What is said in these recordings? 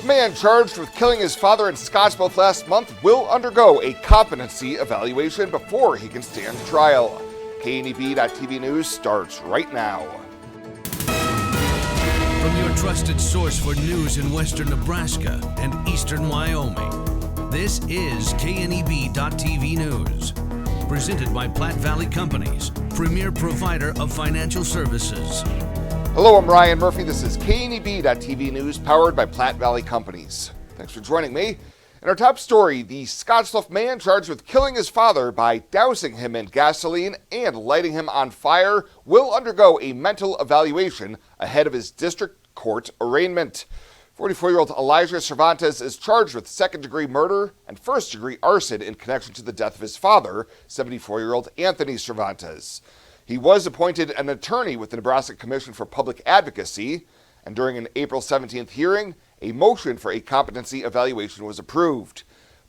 man charged with killing his father in Scottsbluff last month will undergo a competency evaluation before he can stand trial. KNEB.TV News starts right now. From your trusted source for news in western Nebraska and eastern Wyoming, this is KNEB.TV News. Presented by Platte Valley Companies, premier provider of financial services. Hello, I'm Ryan Murphy. This is KNEB.TV News, powered by Platte Valley Companies. Thanks for joining me. In our top story, the Scottsbluff man charged with killing his father by dousing him in gasoline and lighting him on fire will undergo a mental evaluation ahead of his district court arraignment. 44-year-old Elijah Cervantes is charged with second-degree murder and first-degree arson in connection to the death of his father, 74-year-old Anthony Cervantes. He was appointed an attorney with the Nebraska Commission for Public Advocacy, and during an April 17th hearing, a motion for a competency evaluation was approved.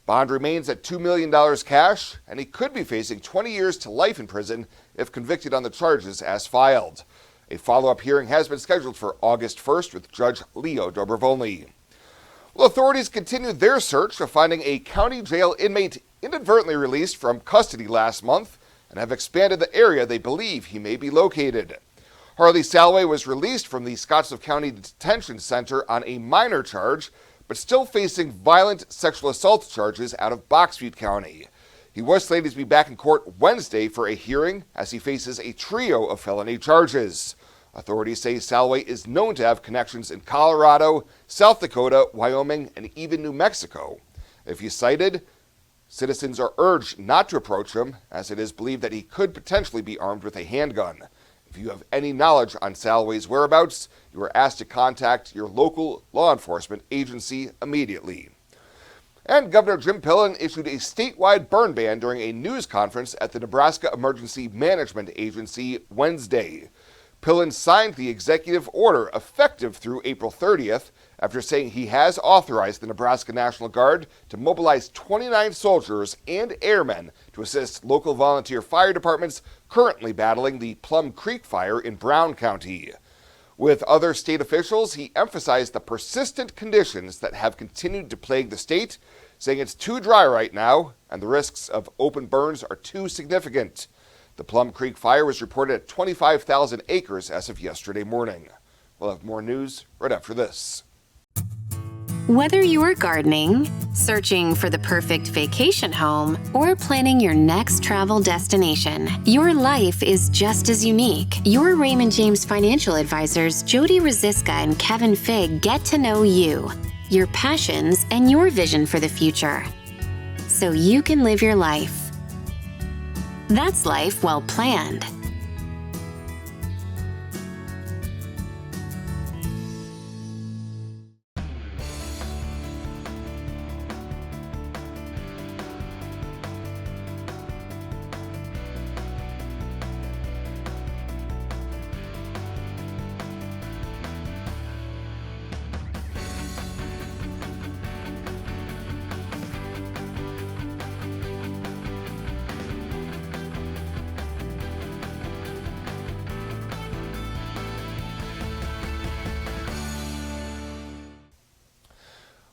Bond remains at $2 million cash, and he could be facing 20 years to life in prison if convicted on the charges as filed. A follow-up hearing has been scheduled for August 1st with Judge Leo Dobrovolny. Well, authorities continued their search of finding a county jail inmate inadvertently released from custody last month and have expanded the area they believe he may be located. Harley Salway was released from the Scottsbluff County Detention Center on a minor charge, but still facing violent sexual assault charges out of Box Butte County. He was slated to be back in court Wednesday for a hearing as he faces a trio of felony charges. Authorities say Salway is known to have connections in Colorado, South Dakota, Wyoming, and even New Mexico. If he's cited, citizens are urged not to approach him, as it is believed that he could potentially be armed with a handgun. If you have any knowledge on Salway's whereabouts, you are asked to contact your local law enforcement agency immediately. And Governor Jim Pillen issued a statewide burn ban during a news conference at the Nebraska Emergency Management Agency Wednesday. Pillen signed the executive order effective through April 30th after saying he has authorized the Nebraska National Guard to mobilize 29 soldiers and airmen to assist local volunteer fire departments currently battling the Plum Creek fire in Brown County. With other state officials, he emphasized the persistent conditions that have continued to plague the state, saying it's too dry right now and the risks of open burns are too significant. The Plum Creek fire was reported at 25,000 acres as of yesterday morning. We'll have more news right after this. Whether you're gardening, searching for the perfect vacation home, or planning your next travel destination, your life is just as unique. Your Raymond James financial advisors, Jody Rosiska and Kevin Figg, get to know you, your passions, and your vision for the future, so you can live your life. That's life well planned.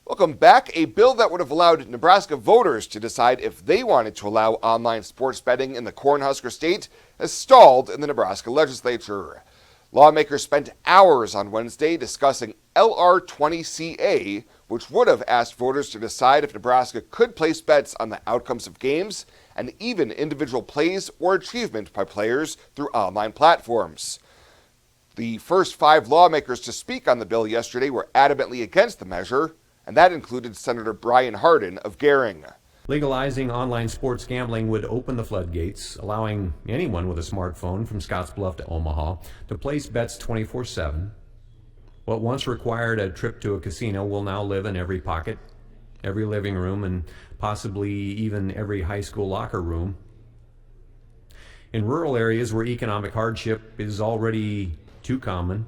Welcome back. A bill that would have allowed Nebraska voters to decide if they wanted to allow online sports betting in the Cornhusker State has stalled in the Nebraska legislature. Lawmakers spent hours on Wednesday discussing LR20CA, which would have asked voters to decide if Nebraska could place bets on the outcomes of games and even individual plays or achievement by players through online platforms. The first 5 lawmakers to speak on the bill yesterday were adamantly against the measure, and that included Senator Brian Hardin of Gering. Legalizing online sports gambling would open the floodgates, allowing anyone with a smartphone from Scottsbluff to Omaha to place bets 24/7. What once required a trip to a casino will now live in every pocket, every living room, and possibly even every high school locker room. In rural areas where economic hardship is already too common,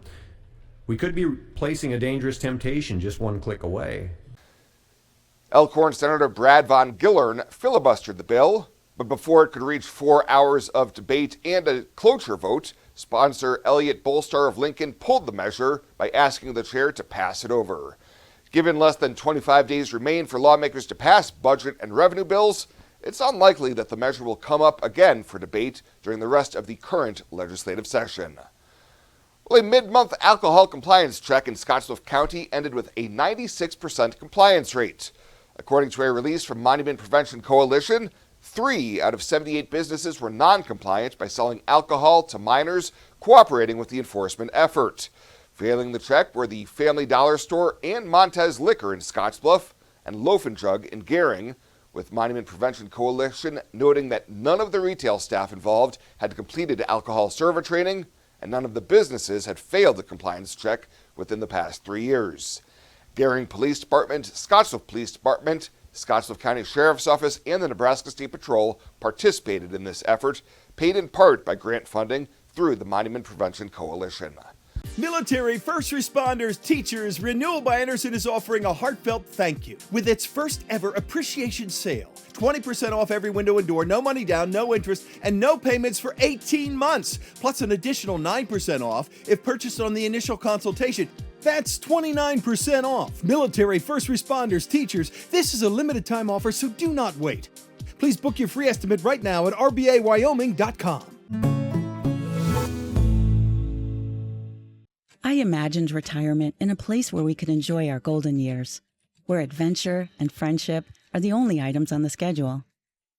we could be placing a dangerous temptation just one click away. Elkhorn Senator Brad Von Gillern filibustered the bill, but before it could reach 4 hours of debate and a cloture vote, sponsor Elliot Bolstar of Lincoln pulled the measure by asking the chair to pass it over. Given less than 25 days remain for lawmakers to pass budget and revenue bills, it's unlikely that the measure will come up again for debate during the rest of the current legislative session. Well, a mid-month alcohol compliance check in Scottsbluff County ended with a 96% compliance rate. According to a release from Monument Prevention Coalition, 3 out of 78 businesses were non-compliant by selling alcohol to minors cooperating with the enforcement effort. Failing the check were the Family Dollar Store and Montez Liquor in Scottsbluff and Loaf and Jug in Gering, with Monument Prevention Coalition noting that none of the retail staff involved had completed alcohol server training and none of the businesses had failed the compliance check within the past 3 years. Gering Police Department, Scottsbluff Police Department, Scottsbluff County Sheriff's Office, and the Nebraska State Patrol participated in this effort, paid in part by grant funding through the Monument Prevention Coalition. Military, first responders, teachers, Renewal by Andersen is offering a heartfelt thank you with its first ever appreciation sale. 20% off every window and door, no money down, no interest, and no payments for 18 months. Plus an additional 9% off if purchased on the initial consultation. That's 29% off. Military, first responders, teachers, this is a limited time offer, so do not wait. Please book your free estimate right now at rbawyoming.com. I imagined retirement in a place where we could enjoy our golden years, where adventure and friendship are the only items on the schedule.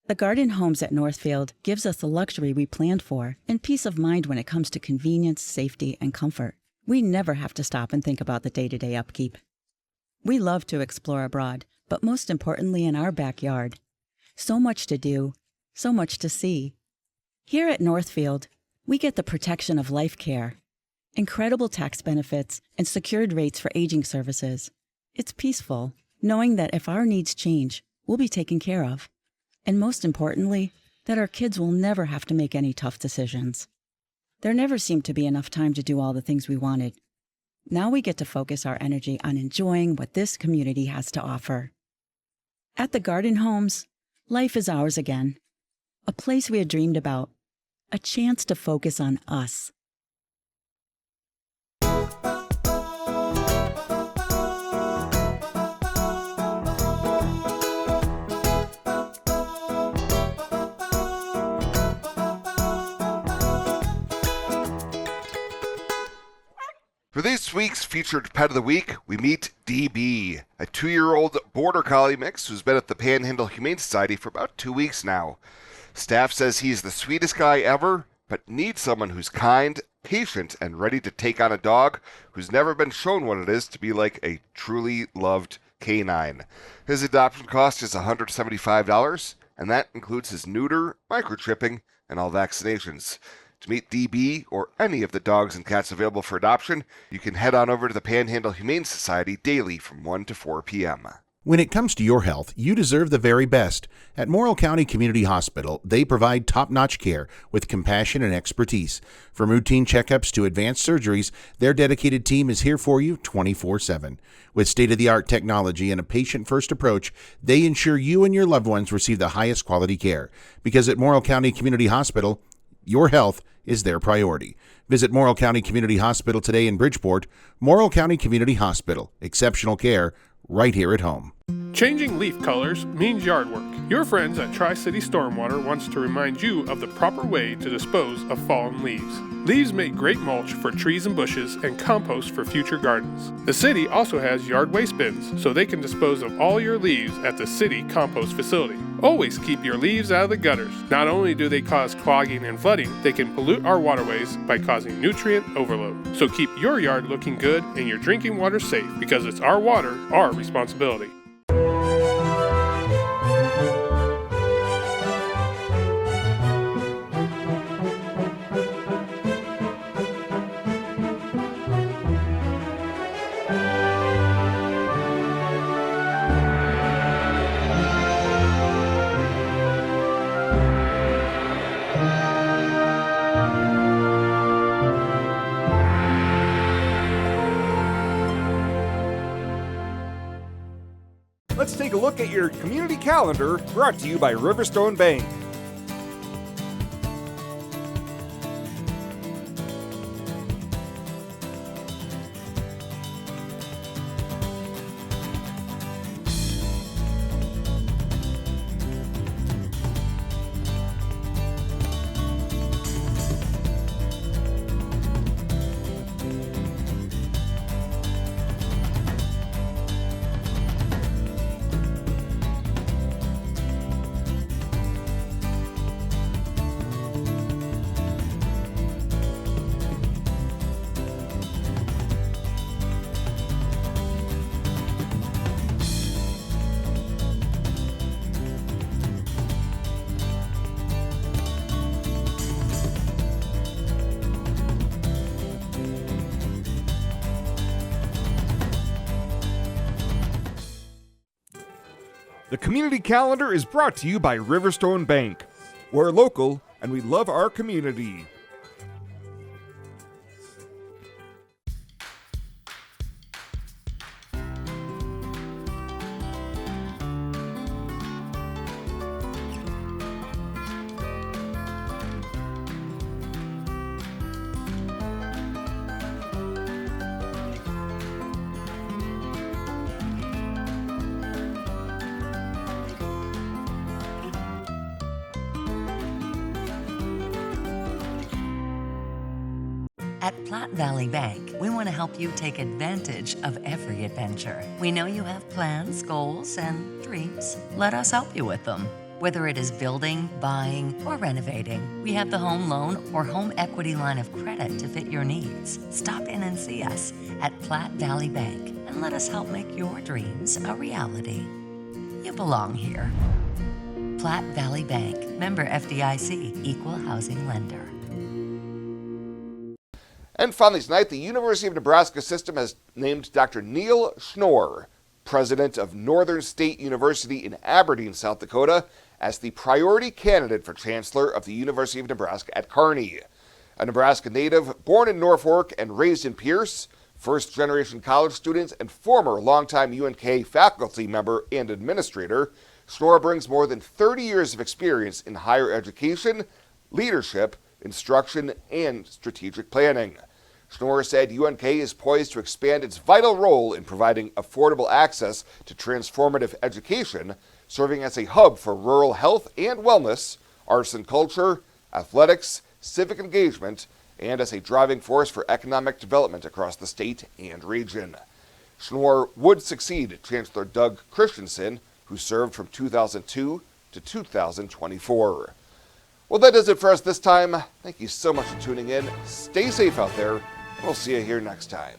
The Garden Homes at Northfield gives us the luxury we planned for and peace of mind when it comes to convenience, safety, and comfort. We never have to stop and think about the day-to-day upkeep. We love to explore abroad, but most importantly in our backyard. So much to do, so much to see. Here at Northfield, we get the protection of life care, incredible tax benefits, and secured rates for aging services. It's peaceful, knowing that if our needs change, we'll be taken care of. And most importantly, that our kids will never have to make any tough decisions. There never seemed to be enough time to do all the things we wanted. Now we get to focus our energy on enjoying what this community has to offer. At the Garden Homes, life is ours again. A place we had dreamed about. A chance to focus on us. For this week's featured Pet of the Week, we meet DB, a 2-year-old Border Collie mix who's been at the Panhandle Humane Society for about 2 weeks now. Staff says he's the sweetest guy ever, but needs someone who's kind, patient, and ready to take on a dog who's never been shown what it is to be like a truly loved canine. His adoption cost is $175, and that includes his neuter, microchipping, and all vaccinations. To meet DB or any of the dogs and cats available for adoption, you can head on over to the Panhandle Humane Society daily from 1 to 4 p.m. When it comes to your health, you deserve the very best. At Morrill County Community Hospital, they provide top-notch care with compassion and expertise. From routine checkups to advanced surgeries, their dedicated team is here for you 24/7. With state-of-the-art technology and a patient-first approach, they ensure you and your loved ones receive the highest quality care. Because at Morrill County Community Hospital, your health is their priority. Visit Morrill County Community Hospital today in Bridgeport. Morrill County Community Hospital. Exceptional care right here at home. Changing leaf colors means yard work. Your friends at Tri-City Stormwater wants to remind you of the proper way to dispose of fallen leaves. Leaves make great mulch for trees and bushes and compost for future gardens. The city also has yard waste bins, so they can dispose of all your leaves at the city compost facility. Always keep your leaves out of the gutters. Not only do they cause clogging and flooding, they can pollute our waterways by causing nutrient overload. So keep your yard looking good and your drinking water safe, because it's our water, our responsibility. Let's take a look at your community calendar, brought to you by Riverstone Bank. The community calendar is brought to you by Riverstone Bank. We're local and we love our community. At Platte Valley Bank, we want to help you take advantage of every adventure. We know you have plans, goals, and dreams. Let us help you with them. Whether it is building, buying, or renovating, we have the home loan or home equity line of credit to fit your needs. Stop in and see us at Platte Valley Bank and let us help make your dreams a reality. You belong here. Platte Valley Bank, member FDIC, equal housing lender. And finally tonight, the University of Nebraska system has named Dr. Neil Schnoor, president of Northern State University in Aberdeen, South Dakota, as the priority candidate for chancellor of the University of Nebraska at Kearney. A Nebraska native, born in Norfolk and raised in Pierce, first-generation college student and former longtime UNK faculty member and administrator, Schnoor brings more than 30 years of experience in higher education, leadership, instruction, and strategic planning. Schnoor said UNK is poised to expand its vital role in providing affordable access to transformative education, serving as a hub for rural health and wellness, arts and culture, athletics, civic engagement, and as a driving force for economic development across the state and region. Schnoor would succeed Chancellor Doug Christensen, who served from 2002 to 2024. Well, that does it for us this time. Thank you so much for tuning in. Stay safe out there, and we'll see you here next time.